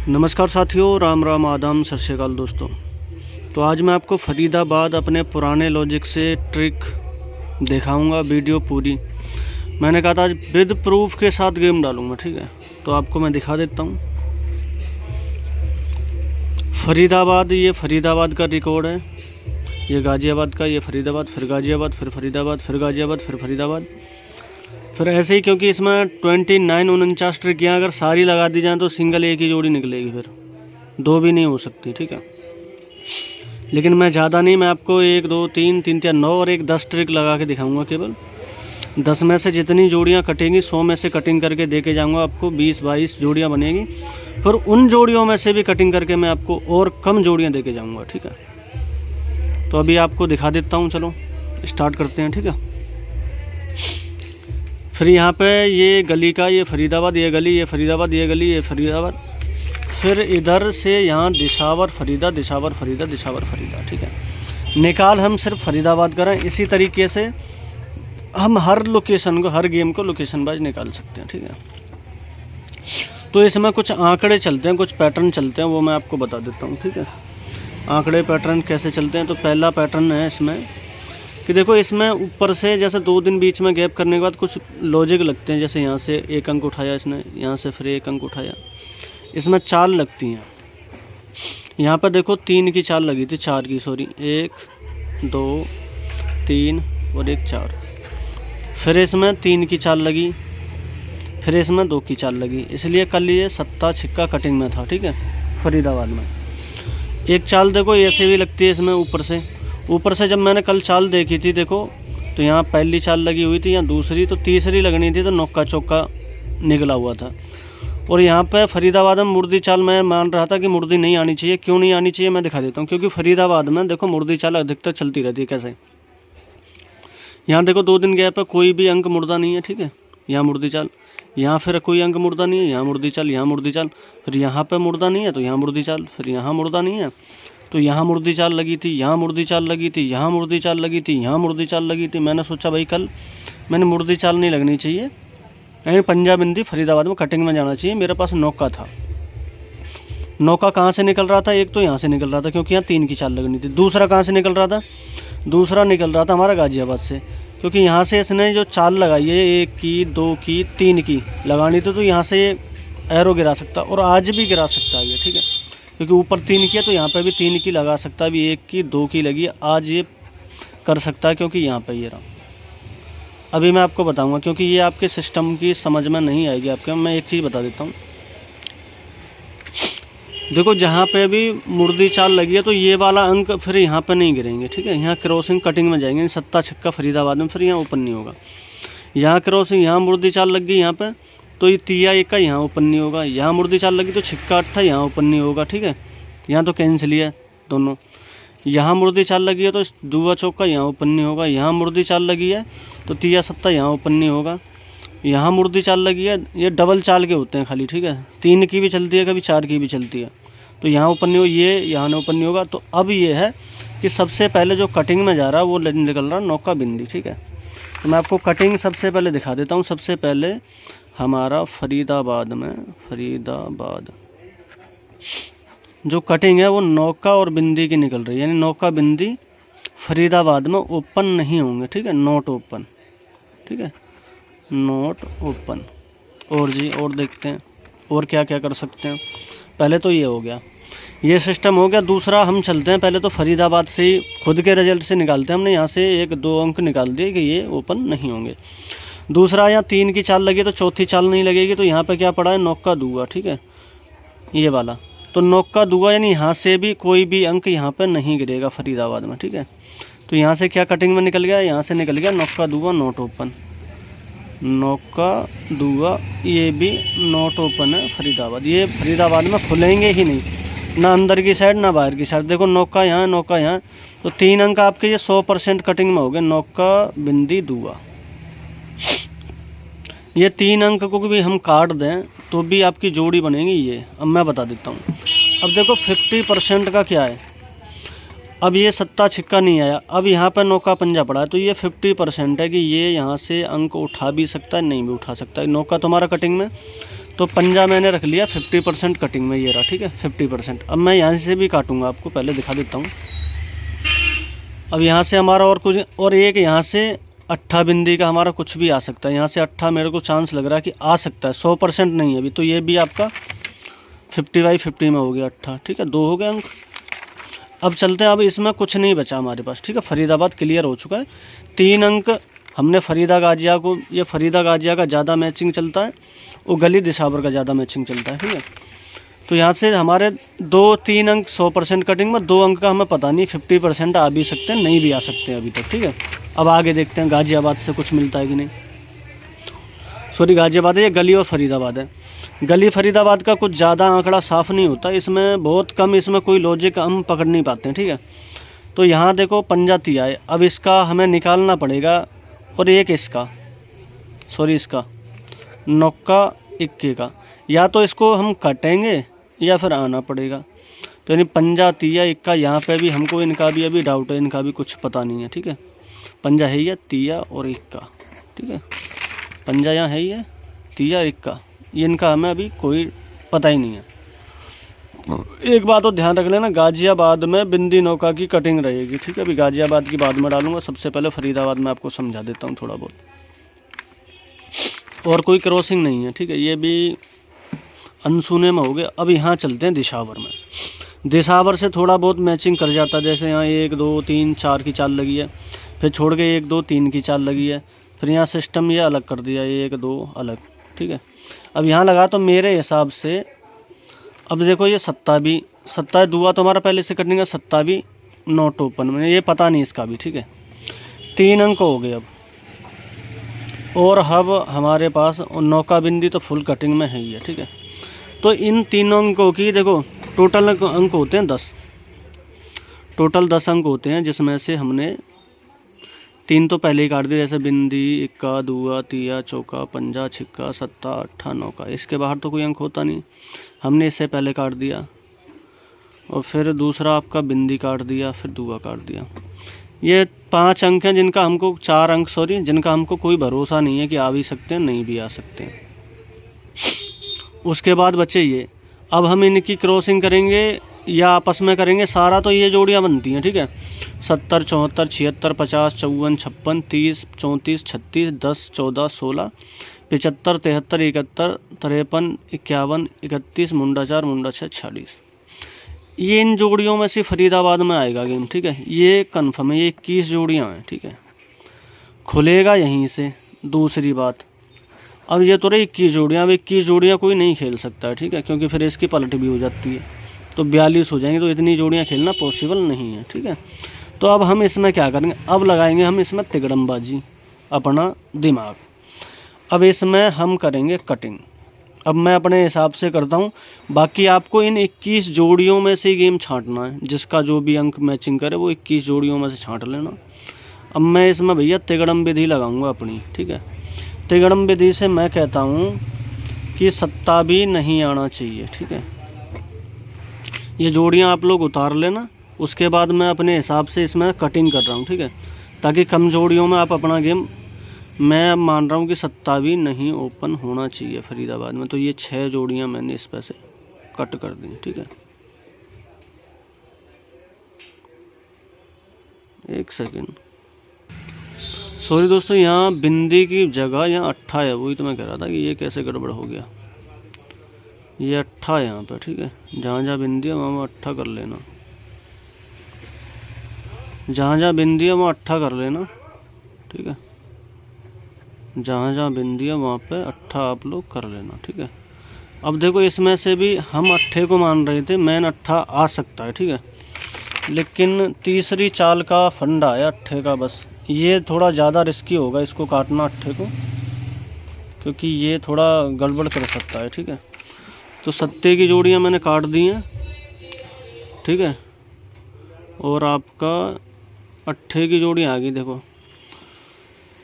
नमस्कार साथियों, राम राम आदाम सत श्री अकाल दोस्तों। तो आज मैं आपको फरीदाबाद अपने पुराने लॉजिक से ट्रिक दिखाऊंगा। वीडियो पूरी मैंने कहा था आज विद प्रूफ के साथ गेम डालूंगा, ठीक है। तो आपको मैं दिखा देता हूं। फरीदाबाद, ये फरीदाबाद का रिकॉर्ड है, ये गाज़ियाबाद का, ये फरीदाबाद, फिर गाज़ियाबाद, फिर फरीदाबाद, फिर गाज़ियाबाद, फिर फरीदाबाद, फिर ऐसे ही। क्योंकि इसमें 29-49 ट्रिकियाँ अगर सारी लगा दी जाएँ तो सिंगल एक ही जोड़ी निकलेगी, फिर दो भी नहीं हो सकती, ठीक है। लेकिन मैं ज़्यादा नहीं, मैं आपको 1 2 3 3 4 9 और एक 10 ट्रिक लगा के दिखाऊंगा। केवल 10 में से जितनी जोड़ियाँ कटेंगी 100 में से कटिंग करके दे के जाऊँगा आपको। 20-22 जोड़ियाँ बनेगी, फिर उन जोड़ियों में से भी कटिंग करके मैं आपको और कम जोड़ियाँ दे के जाऊँगा, ठीक है। तो अभी आपको दिखा देता हूँ, चलो स्टार्ट करते हैं, ठीक है। फिर यहाँ पे ये गली का, ये फरीदाबाद, ये गली, ये फरीदाबाद, ये गली, ये फरीदाबाद, फिर इधर से यहाँ दिशावर फरीदा, दिशावर फरीदा, दिशावर फरीदा, ठीक है। निकाल हम सिर्फ फरीदाबाद करें। इसी तरीके से हम हर लोकेशन को, हर गेम को लोकेशन वाइज निकाल सकते हैं, ठीक है। तो इसमें कुछ आंकड़े चलते हैं, कुछ पैटर्न चलते हैं, वो मैं आपको बता देता हूँ, ठीक है। आंकड़े पैटर्न कैसे चलते हैं, तो पहला पैटर्न है इसमें कि देखो, इसमें ऊपर से जैसे 2 दिन बीच में गैप करने के बाद कुछ लॉजिक लगते हैं। जैसे यहाँ से 1 अंक उठाया इसने, यहाँ से फिर 1 अंक उठाया, इसमें चाल लगती हैं। यहाँ पर देखो 3 की चाल लगी थी, 4 की, सॉरी, 1 2 3 और 1 4। फिर इसमें 3 की चाल लगी, फिर इसमें 2 की चाल लगी। इसलिए कल ये सत्ता छिक्का कटिंग में था, ठीक है, फरीदाबाद में। एक चाल देखो ऐसे भी लगती है इसमें ऊपर से जब मैंने कल चाल देखी थी, देखो तो यहाँ पहली चाल लगी हुई थी, यहाँ दूसरी, तो तीसरी लगनी थी, तो नौका चौका निकला हुआ था। और यहाँ पे फरीदाबाद में मुर्दी चाल मैं मान रहा था कि मुर्दी नहीं आनी चाहिए। क्यों नहीं आनी चाहिए मैं दिखा देता हूँ। क्योंकि फरीदाबाद में देखो मुर्दी चाल अधिकतर चलती रहती है। कैसे, यहाँ देखो 2 दिन गैप है, कोई भी अंक मुर्दा नहीं है, ठीक है। यहाँ मुर्दी चाल, यहाँ फिर कोई अंक मुर्दा नहीं है, यहाँ मुर्दी चाल, यहाँ मुर्दी चाल, फिर यहाँ पर मुर्दा नहीं है तो यहाँ मुर्दी चाल, फिर यहाँ मुर्दा नहीं है तो यहाँ मुर्दी चाल लगी थी, यहाँ मुर्दी चाल लगी थी, यहाँ मुर्दी चाल लगी थी, यहाँ मुर्दी चाल लगी थी। मैंने सोचा भाई कल मैंने मुर्दी चाल नहीं लगनी चाहिए, यानी पंजाब हिंदी फरीदाबाद में कटिंग में जाना चाहिए। मेरे पास नौका था। नौका कहाँ से निकल रहा था? एक तो यहाँ से निकल रहा था क्योंकि यहाँ 3 की चाल लगनी थी। दूसरा कहाँ से निकल रहा था? दूसरा निकल रहा था हमारा गाज़ियाबाद से, क्योंकि यहाँ से इसने जो चाल लगाई है 1 की, 2 की, 3 की लगानी थी, तो यहाँ से एरो गिरा सकता और आज भी गिरा सकता है ये, ठीक है। क्योंकि ऊपर 3 की है तो यहाँ पे भी 3 की लगा सकता है। अभी 1 की, 2 की लगी है, आज ये कर सकता है क्योंकि यहाँ पे ये रहा। अभी मैं आपको बताऊंगा, क्योंकि ये आपके सिस्टम की समझ में नहीं आएगी आपके। मैं एक चीज़ बता देता हूँ, देखो जहाँ पे भी मुर्दी चाल लगी है तो ये वाला अंक फिर यहाँ पे नहीं गिरेंगे, ठीक है। यहाँ क्रॉसिंग कटिंग में जाएंगे, सत्ता छक्का फरीदाबाद में, फिर यहाँ ओपन नहीं होगा। यहाँ क्रॉसिंग, यहाँ मुर्दी चाल लग गई यहाँ पे, तो ये तिया 1 का यहाँ ओपन नहीं होगा। यहाँ मुर्दी चाल लगी तो छिक्का 8 यहाँ ओपन नहीं होगा, ठीक है। यहाँ तो कैंसिल ही है दोनों। यहाँ मुर्दी चाल लगी है तो दुआ चौका यहाँ ओपन नहीं होगा। यहाँ मुर्दी चाल लगी है तो तिया 7 यहाँ ओपन नहीं होगा। यहाँ मुर्दी चाल लगी है, ये डबल चाल के होते हैं खाली, ठीक है। 3 की भी चलती है, कभी 4 की भी चलती है, तो यहाँ ओपन नहीं हो, ये यहाँ ओपन नहीं होगा। तो अब ये है कि सबसे पहले जो कटिंग में जा रहा है वो निकल रहा है नौका बिंदी, ठीक है। तो मैं आपको कटिंग सबसे पहले दिखा देता हूँ। सबसे पहले हमारा फरीदाबाद में, फरीदाबाद जो कटिंग है वो नौका और बिंदी की निकल रही है, यानी नौका बिंदी फरीदाबाद में ओपन नहीं होंगे, ठीक है। नॉट ओपन, ठीक है, नॉट ओपन। और जी और देखते हैं और क्या क्या कर सकते हैं। पहले तो ये हो गया, ये सिस्टम हो गया। दूसरा हम चलते हैं, पहले तो फरीदाबाद से ही खुद के रिजल्ट से निकालते हैं। हमने यहाँ से 1-2 अंक निकाल दिए कि ये ओपन नहीं होंगे। दूसरा, यहाँ 3 की चाल लगी तो चौथी चाल नहीं लगेगी, तो यहाँ पे क्या पड़ा है? नौका दुआ, ठीक है, ये वाला। तो नौका दुआ यानी यहाँ से भी कोई भी अंक यहाँ पे नहीं गिरेगा फरीदाबाद में, ठीक है। तो यहाँ से क्या कटिंग में निकल गया? यहाँ से निकल गया नौका दुआ नॉट ओपन, नौका दुआ, ये भी नॉट ओपन है फरीदाबाद। ये फरीदाबाद में खुलेंगे ही नहीं, ना अंदर की साइड ना बाहर की साइड। देखो नौका यहाँ, नौका यहाँ, तो 3 अंक आपके ये 100% कटिंग में हो गए, नौका बिंदी दुआ। ये 3 अंक को भी हम काट दें तो भी आपकी जोड़ी बनेगी ये। अब मैं बता देता हूँ। अब देखो 50% का क्या है, अब ये सत्ता छिक्का नहीं आया, अब यहाँ पर नौका पंजा पड़ा है, तो ये 50% है कि ये यहाँ से अंक उठा भी सकता है, नहीं भी उठा सकता है। नौका तुम्हारा कटिंग में, तो पंजा मैंने रख लिया 50% कटिंग में, ये रहा, ठीक है 50%। अब मैं यहाँ से भी काटूंगा, आपको पहले दिखा देता हूँ। अब यहाँ से हमारा और कुछ, और एक यहाँ से अट्ठा बिंदी का हमारा कुछ भी आ सकता है। यहाँ से अट्ठा मेरे को चांस लग रहा है कि आ सकता है, 100% नहीं है अभी। तो ये भी आपका 50/50 में हो गया अट्ठा, ठीक है, 2 हो गए अंक। अब चलते हैं, अब इसमें कुछ नहीं बचा हमारे पास, ठीक है। फरीदाबाद क्लियर हो चुका है, 3 अंक हमने फरीदा गाजिया को, ये फरीदा गाजिया का ज़्यादा मैचिंग चलता है और गली दिशावर का ज़्यादा मैचिंग चलता है, ठीक है। तो यहाँ से हमारे 2-3 अंक 100% कटिंग में, 2 अंक का हमें पता नहीं, 50% आ भी सकते हैं, नहीं भी आ सकते हैं अभी तक, ठीक है। अब आगे देखते हैं गाजियाबाद से कुछ मिलता है कि नहीं। सॉरी, गाजियाबाद है, ये गली और फरीदाबाद है। गली फरीदाबाद का कुछ ज़्यादा आंकड़ा साफ़ नहीं होता, इसमें बहुत कम, इसमें कोई लॉजिक हम पकड़ नहीं पाते हैं, ठीक है। तो यहाँ देखो पंजा तिया है, अब इसका हमें निकालना पड़ेगा, और एक इसका, सॉरी इसका नौका इक्के का, या तो इसको हम काटेंगे या फिर आना पड़ेगा। तो यानी पंजा तिया इक्का, यहाँ पे भी हमको इनका भी अभी डाउट है, इनका भी कुछ पता नहीं है, ठीक है। पंजा है ये तिया और इक्का, ठीक है, पंजा यहाँ है ये तिया इक्का, ये इनका हमें अभी कोई पता ही नहीं है। एक बात तो ध्यान रख लेना, गाजियाबाद में बिंदी नौका की कटिंग रहेगी, ठीक है। अभी गाजियाबाद की बाद में डालूंगा, सबसे पहले फरीदाबाद में आपको समझा देता हूँ थोड़ा बहुत। और कोई क्रॉसिंग नहीं है, ठीक है, ये भी अनसुने में हो गया। अब यहाँ चलते हैं दिशावर में। दिशावर से थोड़ा बहुत मैचिंग कर जाता है, जैसे यहाँ 1 2 3 4 की चाल लगी है, फिर छोड़ के 1 2 3 की चाल लगी है, फिर यहाँ सिस्टम ये अलग कर दिया, 1 2 अलग, ठीक है। अब यहाँ लगा तो मेरे हिसाब से, अब देखो ये 27 दुआ तो हमारा पहले से कटिंग है, 27 नॉट ओपन में, ये पता नहीं इसका भी, ठीक है। 3 अंक हो गए अब, और अब हमारे पास नौका बिंदी तो फुल कटिंग में है ही है, ठीक है। तो इन 3 अंकों की देखो टोटल अंक होते हैं 10, टोटल 10 अंक होते हैं, जिसमें से हमने 3 तो पहले ही काट दिए, जैसे बिंदी इक्का दुआ तिया चौका पंजा छिक्का सत्ता अट्ठा नौका, इसके बाहर तो कोई अंक होता नहीं, हमने इससे पहले काट दिया। और फिर दूसरा आपका बिंदी काट दिया, फिर दुआ काट दिया। ये 5 अंक हैं जिनका हमको, 4 अंक सॉरी, जिनका हमको कोई भरोसा नहीं है कि आ भी सकते हैं, नहीं भी आ सकते हैं। उसके बाद बचे ये, अब हम इनकी क्रॉसिंग करेंगे या आपस में करेंगे, सारा तो ये जोड़ियाँ बनती हैं, ठीक है। 70 74 76 50 54 56 30 34 36 10 14 16 75 73 71 53 51 31 मुंडा 4 मुंडा 6 46, ये इन जोड़ियों में से फरीदाबाद में आएगा गेम, ठीक है। ये कन्फर्म है, ये 21 जोड़ियाँ हैं, ठीक है, खुलेगा यहीं से। दूसरी बात, अब ये तो रही 21 जोड़ियाँ, अब 21 जोड़ियाँ कोई नहीं खेल सकता है, ठीक है, क्योंकि फिर इसकी पलट भी हो जाती है, तो 42 हो जाएंगे, तो इतनी जोड़ियाँ खेलना पॉसिबल नहीं है, ठीक है। तो अब हम इसमें क्या करेंगे, अब लगाएंगे हम इसमें तिगड़मबाजी, अपना दिमाग। अब इसमें हम करेंगे कटिंग। अब मैं अपने हिसाब से करता हूँ, बाकी आपको इन 21 जोड़ियों में से गेम छांटना है, जिसका जो भी अंक मैचिंग करे वो 21 जोड़ियों में से छांट लेना। अब मैं इसमें भैया तिगड़म विधि लगाऊंगा अपनी, ठीक है। तिगड़म विधि से मैं कहता हूँ कि 27 नहीं आना चाहिए, ठीक है। ये जोड़ियाँ आप लोग उतार लेना, उसके बाद मैं अपने हिसाब से इसमें कटिंग कर रहा हूँ, ठीक है, ताकि कम जोड़ियों में आप अपना गेम, मैं अब मान रहा हूँ कि 27 नहीं ओपन होना चाहिए फरीदाबाद में। तो ये 6 जोड़ियाँ मैंने इस पर से कट कर दी, ठीक है। एक सेकेंड, सॉरी दोस्तों, यहाँ बिंदी की जगह यहाँ अट्ठा है, वही तो मैं कह रहा था कि ये कैसे गड़बड़ हो गया। ये अट्ठा है यहाँ पे, ठीक है, जहाँ जहाँ बिंदी है वहाँ अट्ठा कर लेना, जहाँ जहाँ बिंदी है वहाँ अट्ठा कर लेना, ठीक है, जहाँ जहाँ बिंदी है वहाँ पे अट्ठा आप लोग कर लेना, ठीक है। अब देखो इसमें से भी हम अट्ठे को मान रहे थे, मेन अट्ठा आ सकता है, ठीक है, लेकिन तीसरी चाल का फंडा है अट्ठे का, बस ये थोड़ा ज़्यादा रिस्की होगा इसको काटना अट्ठे को, क्योंकि ये थोड़ा गड़बड़ कर सकता है, ठीक है। तो सत्ते की जोड़ियाँ मैंने काट दी हैं, ठीक है, और आपका अट्ठे की जोड़ी आ गई। देखो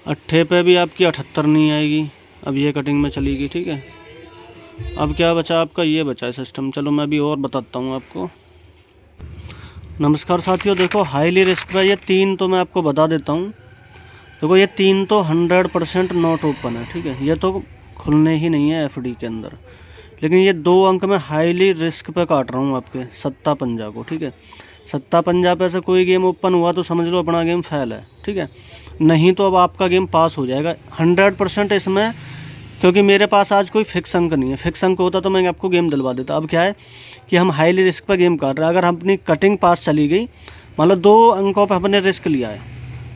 अट्ठे पे भी आपकी 78 नहीं आएगी, अब ये कटिंग में चलेगी, ठीक है। अब क्या बचा आपका, ये बचा है सिस्टम। चलो मैं अभी और बताता हूँ आपको। नमस्कार साथियों, देखो हाईली रिस्क पे ये 3 तो मैं आपको बता देता हूँ। देखो ये 3 तो 100% नॉट ओपन है, ठीक है, ये तो खुलने ही नहीं है एफडी के अंदर। लेकिन ये 2 अंक मैं हाईली रिस्क पे काट रहा हूँ आपके सत्ता पंजा को, ठीक है। सत्ता पंजा पे से कोई गेम ओपन हुआ तो समझ लो अपना गेम फेल है, ठीक है। नहीं तो अब आपका गेम पास हो जाएगा 100% इसमें, क्योंकि मेरे पास आज कोई फिक्स अंक नहीं है। फिक्स अंक होता तो मैं आपको गेम दिलवा देता। अब क्या है कि हम हाईली रिस्क पर गेम काट रहे हैं। अगर हम अपनी कटिंग पास चली गई, मान लो 2 अंकों पर हमने रिस्क लिया है,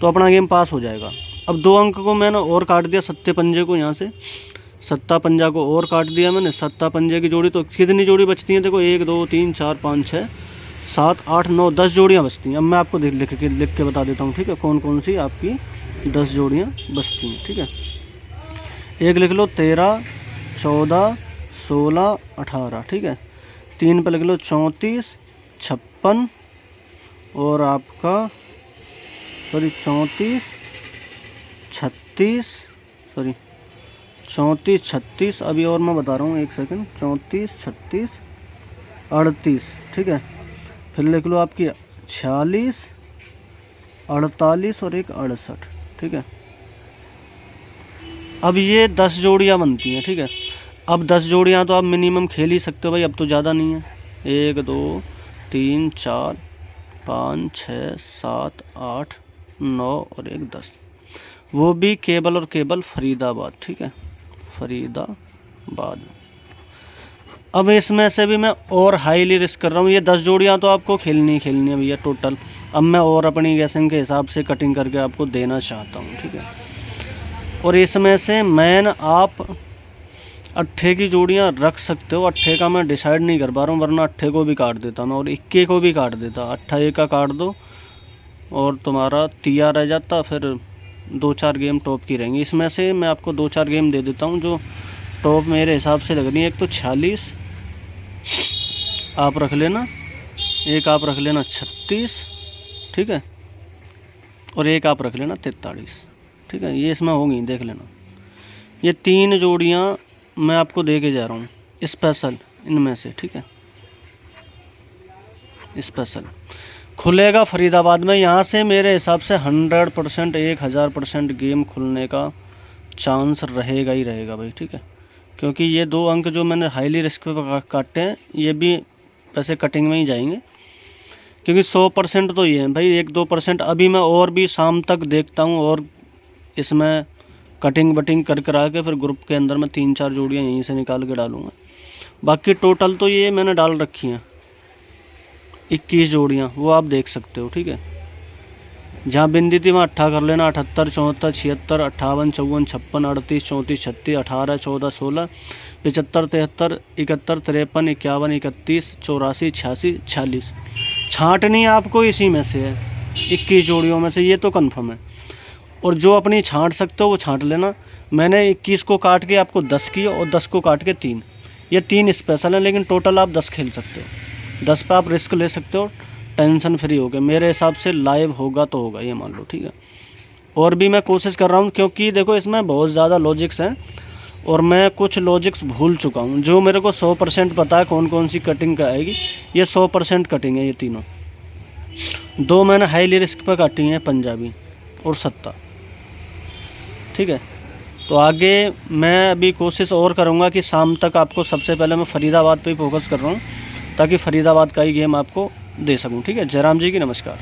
तो अपना गेम पास हो जाएगा। अब 2 अंक को मैंने और काट दिया, सत्ते पंजे को, यहाँ से सत्ता पंजा को और काट दिया मैंने। सत्ता पंजे की जोड़ी तो कितनी जोड़ी बचती है देखो, 1 2 3 4 5 6 7 8 9 10 जोड़ियाँ बचती हैं। अब मैं आपको लिख के बता देता हूँ, ठीक है, कौन कौन सी आपकी 10 जोड़ियाँ बचती हैं, ठीक है। एक लिख लो 13 14 16 18, ठीक है। 3 पे लिख लो 34 56 और आपका 34 36 34 36। अभी और मैं बता रहा हूँ, 1 सेकंड। 34 36 38, ठीक है। फिर लिख लो आपकी 46 48 और एक 68, ठीक है। अब ये 10 जोड़ियाँ बनती हैं, ठीक है। अब 10 जोड़ियाँ तो आप मिनिमम खेल ही सकते हो भाई, अब तो ज़्यादा नहीं है। 1 2 3 4 5 6 7 8 9 और एक 10, वो भी केबल और केबल फरीदाबाद, ठीक है, फरीदाबाद। अब इसमें से भी मैं और हाईली रिस्क कर रहा हूँ। ये 10 जोड़ियाँ तो आपको खेलनी है भैया टोटल। अब मैं और अपनी गैसिंग के हिसाब से कटिंग करके आपको देना चाहता हूँ, ठीक है। और इसमें से मैन आप अट्ठे की जोड़ियाँ रख सकते हो। अट्ठे का मैं डिसाइड नहीं कर पा रहा हूँ, वरना अट्ठे को भी काट देता मैं और इक्के को भी काट देता। अट्ठा एक का काट दो और तुम्हारा तिया रह जाता, फिर 2-4 गेम टॉप की रहेंगी। इसमें से मैं आपको 2-4 गेम दे देता हूँ जो टॉप मेरे हिसाब से लग रही है। एक तो 46 आप रख लेना, एक आप रख लेना 36, ठीक है, और एक आप रख लेना 43, ठीक है। ये इसमें होंगी, देख लेना। ये 3 जोड़ियाँ मैं आपको दे के जा रहा हूँ स्पेशल इनमें से, ठीक है। स्पेशल खुलेगा फरीदाबाद में। यहाँ से मेरे हिसाब से 100% 1000% गेम खुलने का चांस रहेगा ही रहेगा भाई, ठीक है। क्योंकि ये 2 अंक जो मैंने हाईली रिस्क पे काटे हैं, ये भी वैसे कटिंग में ही जाएंगे, क्योंकि 100% तो ये है भाई। 1-2% अभी मैं और भी शाम तक देखता हूँ और इसमें कटिंग बटिंग कर करा के फिर ग्रुप के अंदर मैं 3-4 जोड़ियाँ यहीं से निकाल के डालूँगा। बाकी टोटल तो ये मैंने डाल रखी हैं 21 जोड़ियाँ, वो आप देख सकते हो, ठीक है। जहाँ बिंदी थी वहाँ 8 कर लेना। 78 74 76 58 54 56 38 34 36 18 14 16 75 73 71 53 51 31 84 86 46। छाँटनी आपको इसी में से है, 21 जोड़ियों में से, ये तो कन्फर्म है। और जो अपनी छांट सकते हो वो छांट लेना। मैंने 21 को काट के आपको 10 की और 10 को काट के 3, ये 3 स्पेशल हैं, लेकिन टोटल आप 10 खेल सकते हो। 10 पे आप रिस्क ले सकते हो, टेंशन फ्री हो गए। मेरे हिसाब से लाइव होगा तो होगा, ये मान लो, ठीक है। और भी मैं कोशिश कर रहा हूँ, क्योंकि देखो इसमें बहुत ज़्यादा लॉजिक्स हैं और मैं कुछ लॉजिक्स भूल चुका हूँ। जो मेरे को 100% पता है कौन कौन सी कटिंग का आएगी, ये 100% कटिंग है ये तीनों। 2 मैंने हाईली रिस्क पर काटी हैं, पंजाबी और सत्ता, ठीक है। तो आगे मैं अभी कोशिश और करूँगा कि शाम तक आपको, सबसे पहले मैं फरीदाबाद पे ही फोकस कर रहा हूँ ताकि फरीदाबाद का ही गेम आपको दे सकूँ, ठीक है। जयराम जी की नमस्कार।